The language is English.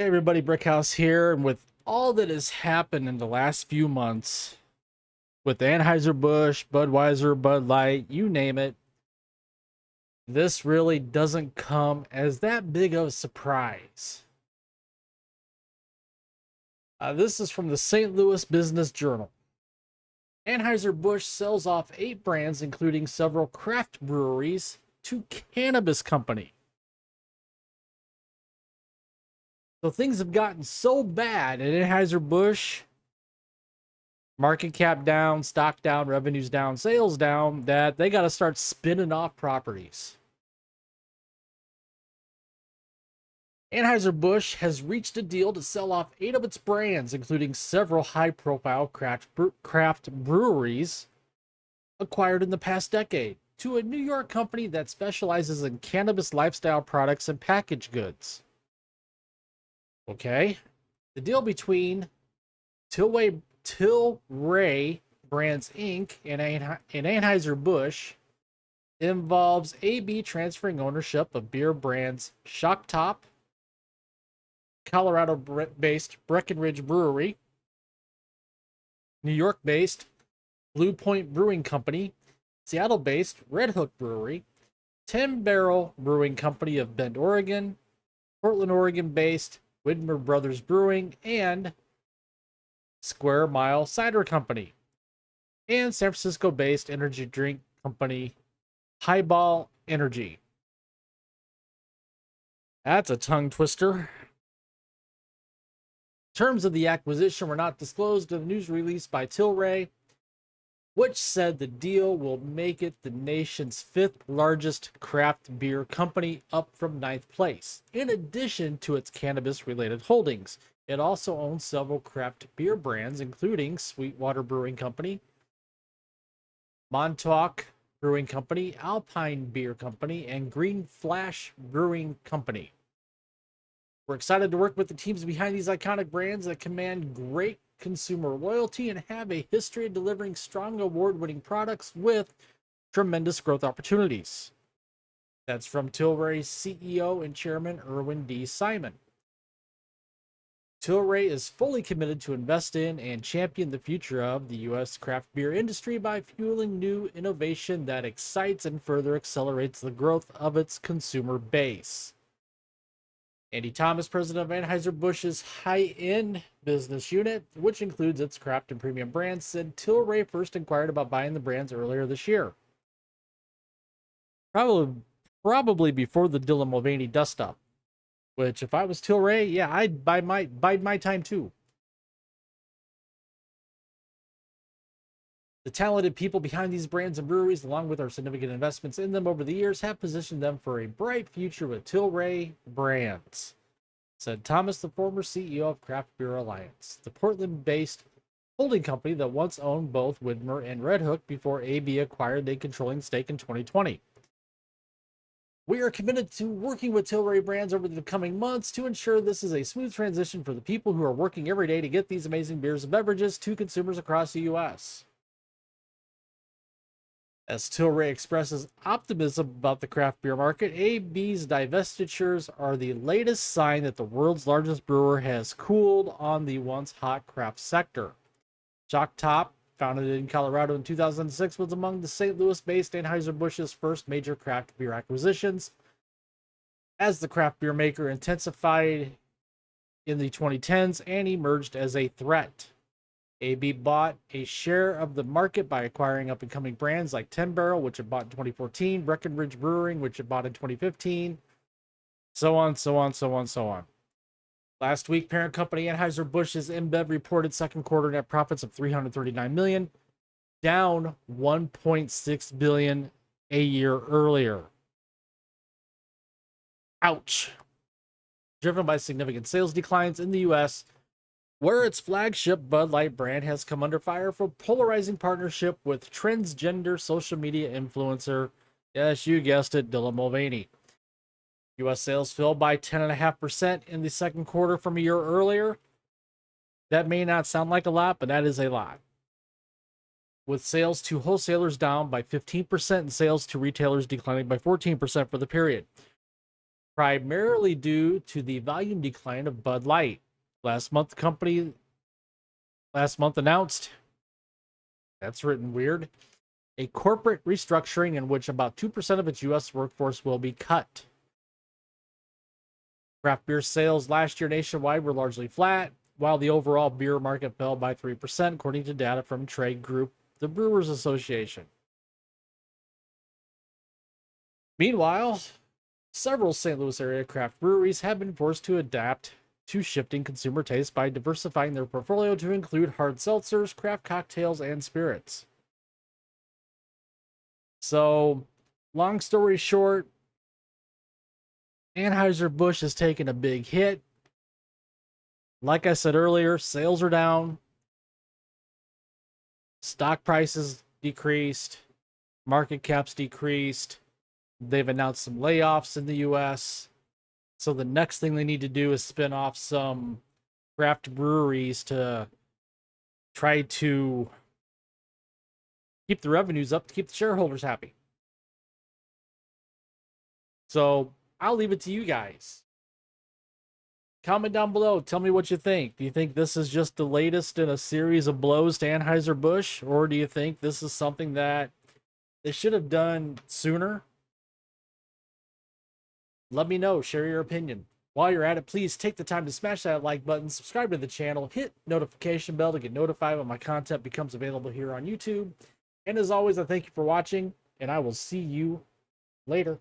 Hey everybody, Brickhouse here, and with all that has happened in the last few months with Anheuser-Busch, Budweiser, Bud Light, you name it, this really doesn't come as that big of a surprise. This is from the St. Louis Business Journal. Anheuser-Busch sells off 8 brands, including several craft breweries, to Cannabis Company. So things have gotten so bad at Anheuser-Busch, market cap down, stock down, revenues down, sales down, that they got to start spinning off properties. Anheuser-Busch has reached a deal to sell off 8 of its brands, including several high-profile craft breweries acquired in the past decade, to a New York company that specializes in cannabis lifestyle products and packaged goods. Okay. The deal between Tilray Brands Inc. and Anheuser-Busch involves AB transferring ownership of beer brands Shock Top, Colorado-based Breckenridge Brewery, New York-based Blue Point Brewing Company, Seattle-based Red Hook Brewery, 10 Barrel Brewing Company of Bend, Oregon, Portland, Oregon-based Widmer Brothers Brewing, and Square Mile Cider Company, and San Francisco-based energy drink company Highball Energy. That's a tongue twister. Terms of the acquisition were not disclosed in a news release by Tilray, which said the deal will make it the nation's 5th largest craft beer company, up from 9th place. In addition to its cannabis-related holdings, it also owns several craft beer brands, including Sweetwater Brewing Company, Montauk Brewing Company, Alpine Beer Company, and Green Flash Brewing Company. We're excited to work with the teams behind these iconic brands that command great consumer loyalty and have a history of delivering strong award-winning products with tremendous growth opportunities. That's from Tilray's CEO and chairman, Irwin D. Simon. Tilray is fully committed to invest in and champion the future of the U.S. craft beer industry by fueling new innovation that excites and further accelerates the growth of its consumer base. Andy Thomas, president of Anheuser-Busch's high-end business unit, which includes its craft and premium brands, said Tilray first inquired about buying the brands earlier this year. Probably before the Dylan Mulvaney dust-up. Which, if I was Tilray, yeah, I'd bide my time too. The talented people behind these brands and breweries, along with our significant investments in them over the years, have positioned them for a bright future with Tilray Brands, said Thomas, the former CEO of Craft Beer Alliance, the Portland-based holding company that once owned both Widmer and Red Hook before AB acquired a controlling stake in 2020. We are committed to working with Tilray Brands over the coming months to ensure this is a smooth transition for the people who are working every day to get these amazing beers and beverages to consumers across the U.S. As Tilray expresses optimism about the craft beer market, AB's divestitures are the latest sign that the world's largest brewer has cooled on the once hot craft sector. Shock Top, founded in Colorado in 2006, was among the St. Louis-based Anheuser-Busch's first major craft beer acquisitions. As the craft beer maker intensified in the 2010s and emerged as a threat, AB bought a share of the market by acquiring up-and-coming brands like 10 Barrel, which it bought in 2014, Breckenridge Brewing, which it bought in 2015, so on. Last week, parent company Anheuser-Busch's InBev reported second quarter net profits of $339 million, down $1.6 billion a year earlier. Ouch. Driven by significant sales declines in the U.S., where its flagship Bud Light brand has come under fire for polarizing partnership with transgender social media influencer, yes, you guessed it, Dylan Mulvaney. U.S. sales fell by 10.5% in the second quarter from a year earlier. That may not sound like a lot, but that is a lot. With sales to wholesalers down by 15% and sales to retailers declining by 14% for the period. primarily due to the volume decline of Bud Light. Last month, the company announced, that's written weird, a corporate restructuring in which about 2% of its U.S. workforce will be cut. Craft beer sales last year nationwide were largely flat, while the overall beer market fell by 3%, according to data from trade group the Brewers Association. Meanwhile, several St. Louis area craft breweries have been forced to adapt to shifting consumer tastes by diversifying their portfolio to include hard seltzers, craft cocktails, and spirits. So, long story short, Anheuser-Busch has taken a big hit. Like I said earlier, sales are down, stock prices decreased, market caps decreased. They've announced some layoffs in the US. So the next thing they need to do is spin off some craft breweries to try to keep the revenues up, to keep the shareholders happy. So I'll leave it to you guys. Comment down below. Tell me what you think. Do you think this is just the latest in a series of blows to Anheuser-Busch? Or do you think this is something that they should have done sooner? Let me know. Share your opinion. While you're at it, please take the time to smash that like button, subscribe to the channel, hit notification bell to get notified when my content becomes available here on YouTube. And as always, I thank you for watching, and I will see you later.